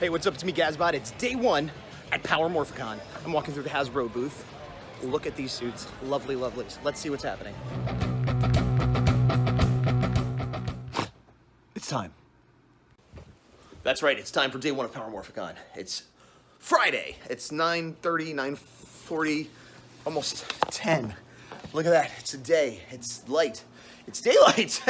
Hey, what's up? It's me, Gazbot. It's day one at Power Morphicon. I'm walking through the Hasbro booth. Look at these suits. Lovely, lovely. Let's see what's happening. It's time. That's right. It's time for day one of Power Morphicon. It's Friday. It's 9:30, 9:40, almost 10. Look at that. It's a day. It's light. It's daylight.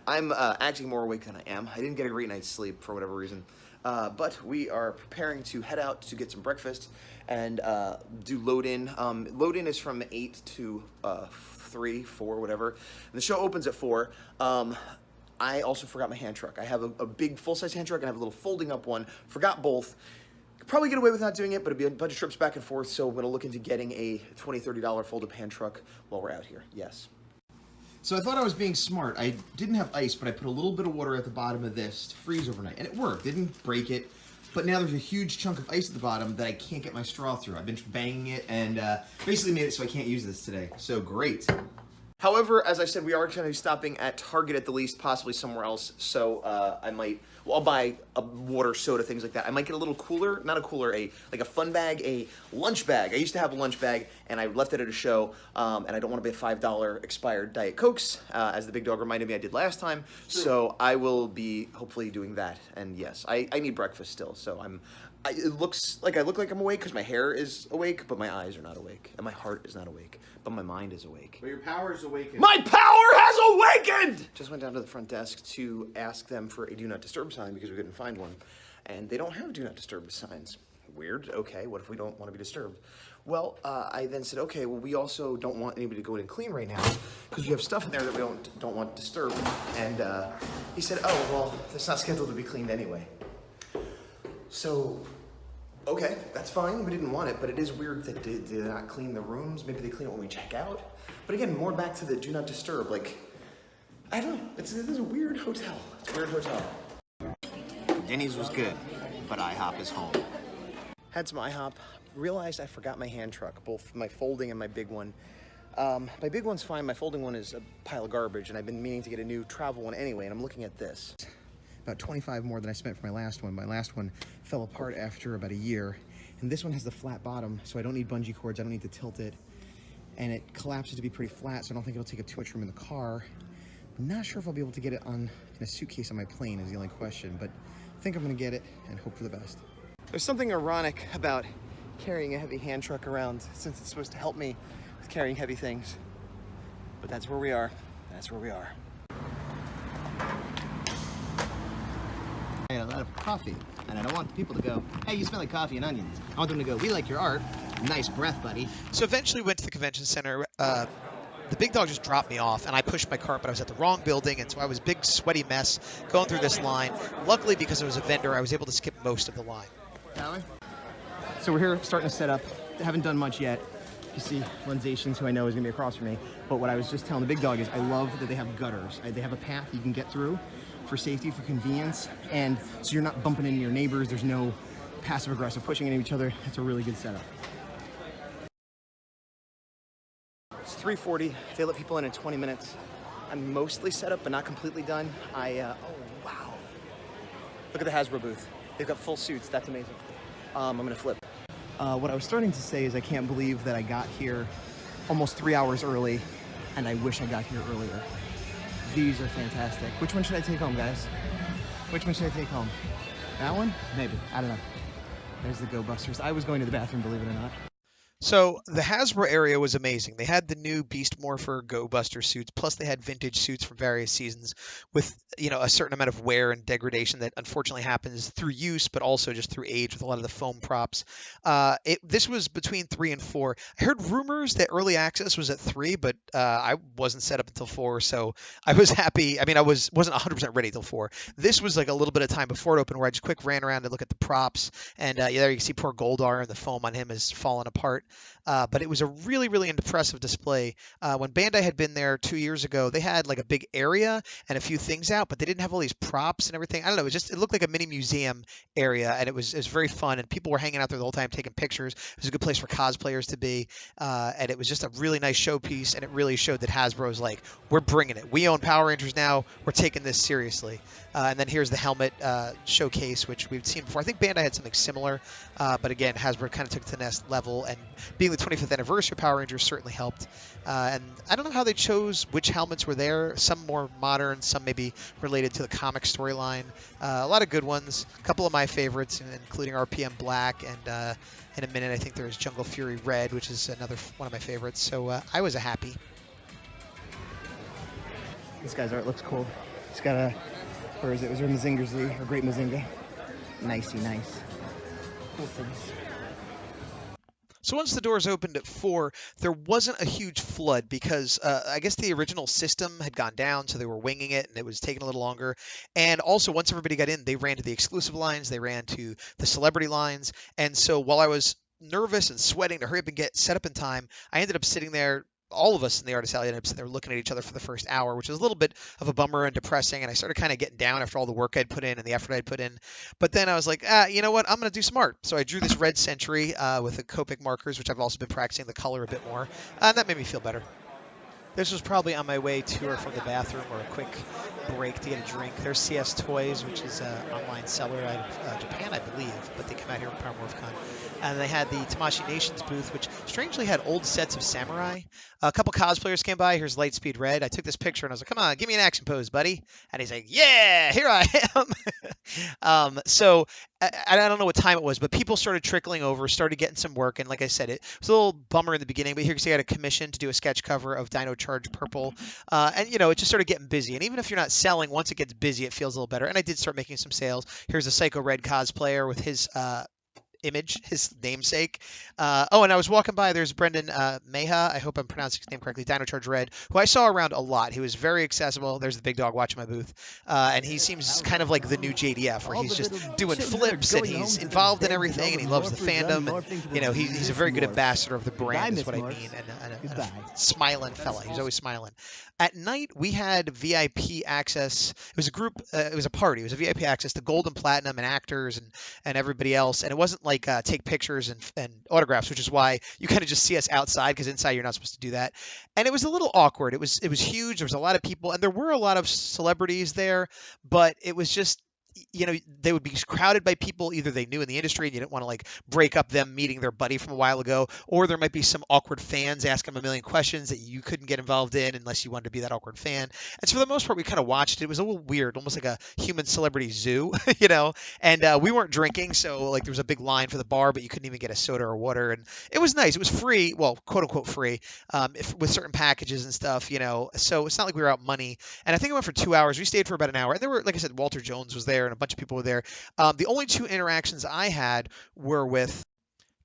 I'm actually more awake than I am. I didn't get a great night's sleep for whatever reason. But we are preparing to head out to get some breakfast and do load-in. Load-in is from 8 to 3, 4, whatever. And the show opens at 4. I also forgot my hand truck. I have a big full-size hand truck and I have a little folding-up one. Forgot both. Could probably get away with not doing it, but it'd be a bunch of trips back and forth, so I'm going to look into getting a $20, $30 fold-up hand truck while we're out here. Yes. So I thought I was being smart. I didn't have ice, but I put a little bit of water at the bottom of this to freeze overnight, and it worked. Didn't break it, but now there's a huge chunk of ice at the bottom that I can't get my straw through. I've been banging it and basically made it so I can't use this today. So great. However, as I said, we are going to be stopping at Target at the least, possibly somewhere else. So I might, well, I'll buy a water, soda, things like that. I might get a little cooler, not a cooler, like a fun bag, a lunch bag. I used to have a lunch bag, and I left it at a show, and I don't want to buy $5 expired Diet Cokes, as the big dog reminded me I did last time. True. So I will be hopefully doing that. And yes, I need breakfast still, so it looks like I look like I'm awake because my hair is awake, but my eyes are not awake, and my heart is not awake, but my mind is awake. But your power is awakened. My power has awakened! Just went down to the front desk to ask them for a Do Not Disturb sign because we couldn't find one, and they don't have Do Not Disturb signs. Weird. Okay, what if we don't want to be disturbed? Well, I then said, okay, well, we also don't want anybody to go in and clean right now because we have stuff in there that we don't want disturbed. And he said, oh, well, it's not scheduled to be cleaned anyway. So, okay, that's fine. We didn't want it, but it is weird that they did not clean the rooms. Maybe they clean it when we check out. But again, more back to the Do Not Disturb. Like, I don't know. It is a weird hotel. It's a weird hotel. Denny's was good, but IHOP is home. Had some IHOP. Realized I forgot my hand truck, both my folding and my big one. My big one's fine. My folding one is a pile of garbage, and I've been meaning to get a new travel one anyway, and I'm looking at this. About 25 more than I spent for my last one. My last one fell apart after about a year, and this one has the flat bottom, so I don't need bungee cords, I don't need to tilt it, and it collapses to be pretty flat, so I don't think it'll take up too much room in the car. I'm not sure if I'll be able to get it in a suitcase on my plane is the only question, but I think I'm gonna get it and hope for the best. There's something ironic about carrying a heavy hand truck around since it's supposed to help me with carrying heavy things, but that's where we are. That's where we are. I had a lot of coffee, and I don't want people to go, hey, you smell like coffee and onions. I want them to go, we like your art. Nice breath, buddy. So eventually went to the convention center. The big dog just dropped me off, and I pushed my cart, but I was at the wrong building, and so I was a big, sweaty mess going through this line. Luckily, because it was a vendor, I was able to skip most of the line. So we're here starting to set up. Haven't done much yet. You see Lenzations, who I know is gonna be across from me. But what I was just telling the big dog is I love that they have gutters. They have a path you can get through for safety, for convenience, and so you're not bumping into your neighbors. There's no passive aggressive pushing into each other. It's a really good setup. It's 3:40. They let people in 20 minutes. I'm mostly set up, but not completely done. Oh wow! Look at the Hasbro booth. They've got full suits. That's amazing. I'm gonna flip. What I was starting to say is I can't believe that I got here almost 3 hours early, and I wish I got here earlier. These are fantastic. Which one should I take home, guys? Which one should I take home? That one? Maybe. I don't know. There's the Go Busters. I was going to the bathroom, believe it or not. So the Hasbro area was amazing. They had the new Beast Morpher Go Buster suits, plus they had vintage suits from various seasons with, a certain amount of wear and degradation that unfortunately happens through use, but also just through age with a lot of the foam props. This was between 3 and 4. I heard rumors that early access was at 3, but I wasn't set up until 4, so I was happy. I mean, I wasn't 100% ready till 4. This was like a little bit of time before it opened where I just quick ran around and look at the props, and there you can see poor Goldar, and the foam on him is falling apart. but it was a really, really impressive display. When Bandai had been there 2 years ago, they had like a big area and a few things out, but they didn't have all these props and everything. I don't know. It looked like a mini museum area, and it was very fun, and people were hanging out there the whole time taking pictures. It was a good place for cosplayers to be, and it was just a really nice showpiece, and it really showed that Hasbro's like, we're bringing it. We own Power Rangers now. We're taking this seriously. And then here's the helmet showcase, which we've seen before. I think Bandai had something similar, but again, Hasbro kind of took it to the next level, and being the 25th anniversary of Power Rangers certainly helped. And I don't know how they chose which helmets were there. Some more modern, some maybe related to the comic storyline. A lot of good ones. A couple of my favorites, including RPM Black, and in a minute I think there's Jungle Fury Red, which is another one of my favorites. So I was happy. This guy's art looks cool. He's got a, where is it? Was there Mazinger Z or Great Mazinga? Nicey nice. Cool things. So once the doors opened at 4, there wasn't a huge flood because I guess the original system had gone down, so they were winging it, and it was taking a little longer. And also, once everybody got in, they ran to the exclusive lines, they ran to the celebrity lines. And so while I was nervous and sweating to hurry up and get set up in time, I ended up sitting there. All of us in the artist alley ended up sitting there looking at each other for the first hour, which was a little bit of a bummer and depressing. And I started kind of getting down after all the work I'd put in and the effort I'd put in. But then I was like, you know what? I'm going to do some art. So I drew this red century with the Copic markers, which I've also been practicing the color a bit more. And that made me feel better. This was probably on my way to or from the bathroom or a quick break to get a drink. There's CS Toys, which is an online seller out of Japan, I believe, but they come out here at Power Morphicon. And they had the Tamashii Nations booth, which strangely had old sets of samurai. A couple cosplayers came by. Here's Lightspeed Red. I took this picture and I was like, come on, give me an action pose, buddy. And he's like, yeah, here I am. So I don't know what time it was, but people started trickling over, started getting some work. And like I said, it was a little bummer in the beginning, but here you can see I had a commission to do a sketch cover of Dino Charge Purple. And, you know, it just started getting busy. And even if you're not selling, once it gets busy, it feels a little better. And I did start making some sales. Here's a Psycho Red cosplayer with his image, his namesake. And I was walking by, there's Brendan Meha, I hope I'm pronouncing his name correctly, Dino Charge Red, who I saw around a lot. He was very accessible. There's the big dog watching my booth. And he seems kind of like the new JDF, where he's just doing flips and he's involved in everything and he loves the fandom. And, you know, he's a very good ambassador of the brand, is what I mean. And a smiling fella. He's always smiling. At night, we had VIP access. It was a group, it was a party. It was a VIP access to Gold and Platinum and actors and everybody else. And it wasn't like take pictures and autographs, which is why you kind of just see us outside, because inside you're not supposed to do that. And it was a little awkward. It was huge. There was a lot of people, and there were a lot of celebrities there, but it was just, you know, they would be crowded by people either they knew in the industry and you didn't want to like break up them meeting their buddy from a while ago, or there might be some awkward fans asking them a million questions that you couldn't get involved in unless you wanted to be that awkward fan. And so for the most part, we kind of watched it. It was a little weird, almost like a human celebrity zoo, you know, and we weren't drinking. So like there was a big line for the bar, but you couldn't even get a soda or water. And it was nice. It was free. Well, quote unquote free, with certain packages and stuff, you know, so it's not like we were out money. And I think it went for 2 hours. We stayed for about an hour, and there were, like I said, Walter Jones was there and a bunch of people were there. The only two interactions I had were with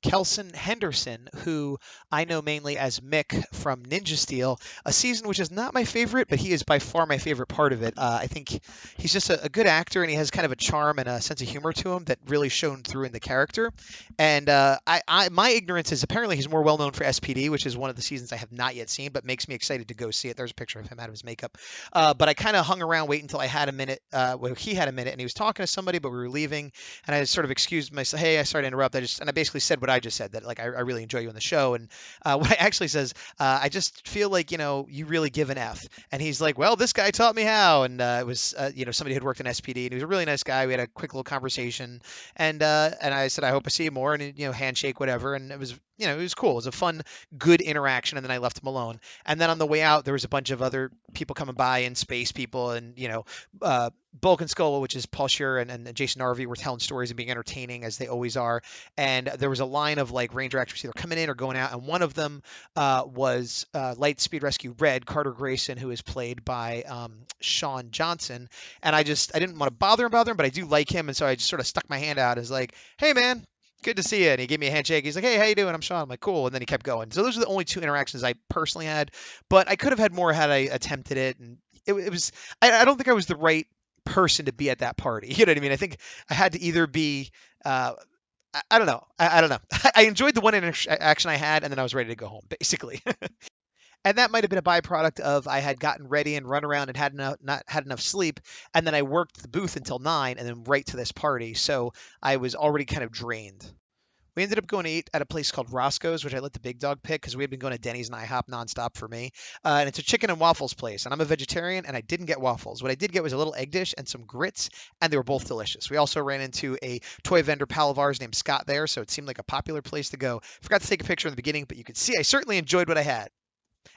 Kelson Henderson, who I know mainly as Mick from Ninja Steel, a season which is not my favorite, but he is by far my favorite part of it. I think he's just a good actor, and he has kind of a charm and a sense of humor to him that really shone through in the character. And my ignorance is apparently he's more well known for SPD, which is one of the seasons I have not yet seen, but makes me excited to go see it. There's a picture of him out of his makeup. But I kind of hung around waiting until I had a minute. Well, he had a minute, and he was talking to somebody, but we were leaving, and I sort of excused myself. Hey, I started to interrupt. I basically said what I just said, that like I really enjoy you on the show. And what I actually says, I just feel like, you know, you really give an F. And he's like, well, this guy taught me how. And it was you know, somebody who had worked in SPD, and he was a really nice guy. We had a quick little conversation, and I said, I hope I see you more, and, you know, handshake, whatever. And it was, you know, it was cool. It was a fun, good interaction. And then I left him alone. And then on the way out, there was a bunch of other people coming by, and space people, and, you know, Bulk and Skull, which is Paul Scheer and Jason Arvey, were telling stories and being entertaining, as they always are. And there was a line of like Ranger actors either coming in or going out, and one of them was Lightspeed Rescue Red, Carter Grayson, who is played by Sean Johnson. And I didn't want to bother him, but I do like him, and so I just sort of stuck my hand out as like, hey man, good to see you. And he gave me a handshake. He's like, hey, how you doing? I'm Sean. I'm like, cool. And then he kept going. So those are the only two interactions I personally had, but I could have had more had I attempted it. And it was, I don't think I was the right person to be at that party. You know what I mean? I think I had to either be I don't know. I don't know. I enjoyed the one interaction I had, and then I was ready to go home, basically. And that might have been a byproduct of I had gotten ready and run around and had not had enough sleep, and then I worked the booth until 9, and then right to this party. So I was already kind of drained. We ended up going to eat at a place called Roscoe's, which I let the big dog pick because we had been going to Denny's and IHOP nonstop for me. And it's a chicken and waffles place. And I'm a vegetarian, and I didn't get waffles. What I did get was a little egg dish and some grits, and they were both delicious. We also ran into a toy vendor pal of ours named Scott there, so it seemed like a popular place to go. Forgot to take a picture in the beginning, but you could see I certainly enjoyed what I had.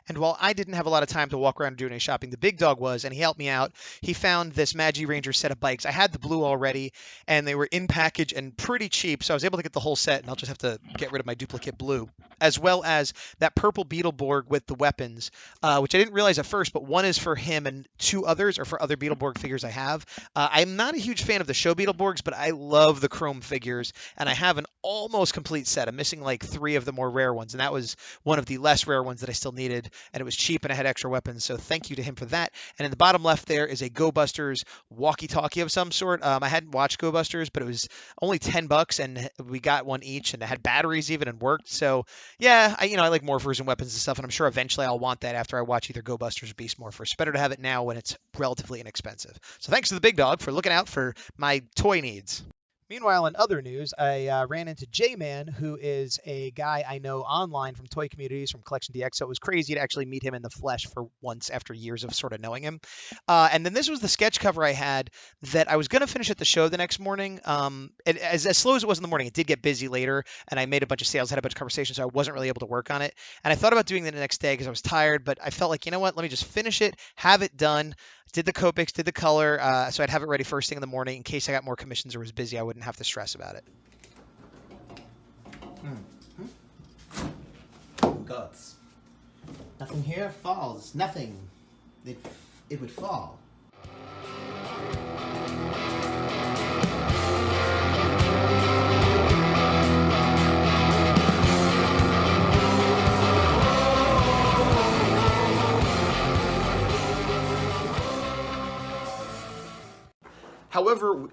And while I didn't have a lot of time to walk around and do any shopping, the big dog was, and he helped me out. He found this Magi Ranger set of bikes. I had the blue already, and they were in package and pretty cheap, so I was able to get the whole set, and I'll just have to get rid of my duplicate blue, as well as that purple Beetleborg with the weapons, which I didn't realize at first, but one is for him and 2 others are for other Beetleborg figures I have. I'm not a huge fan of the show Beetleborgs, but I love the chrome figures, and I have an almost complete set. I'm missing like 3 of the more rare ones, and that was one of the less rare ones that I still needed, and it was cheap and I had extra weapons, so thank you to him for that. And in the bottom left there is a Go Busters walkie-talkie of some sort. I hadn't watched Go Busters, but it was only $10, and we got one each, and it had batteries even and worked. So yeah, I like morphers and weapons and stuff, and I'm sure eventually I'll want that after I watch either Go Busters or Beast Morphers. It's better to have it now when it's relatively inexpensive. So thanks to the big dog for looking out for my toy needs. Meanwhile, in other news, I ran into J-Man, who is a guy I know online from toy communities, from Collection DX, so it was crazy to actually meet him in the flesh for once after years of sort of knowing him. And then this was the sketch cover I had that I was going to finish at the show the next morning. As slow as it was in the morning, it did get busy later, and I made a bunch of sales, had a bunch of conversations, so I wasn't really able to work on it. And I thought about doing it the next day because I was tired, but I felt like, you know what, let me just finish it, have it done. Did the Copics, did the color, so I'd have it ready first thing in the morning in case I got more commissions or was busy. I wouldn't have to stress about it. Gods. Nothing here falls. Nothing. It would fall. However,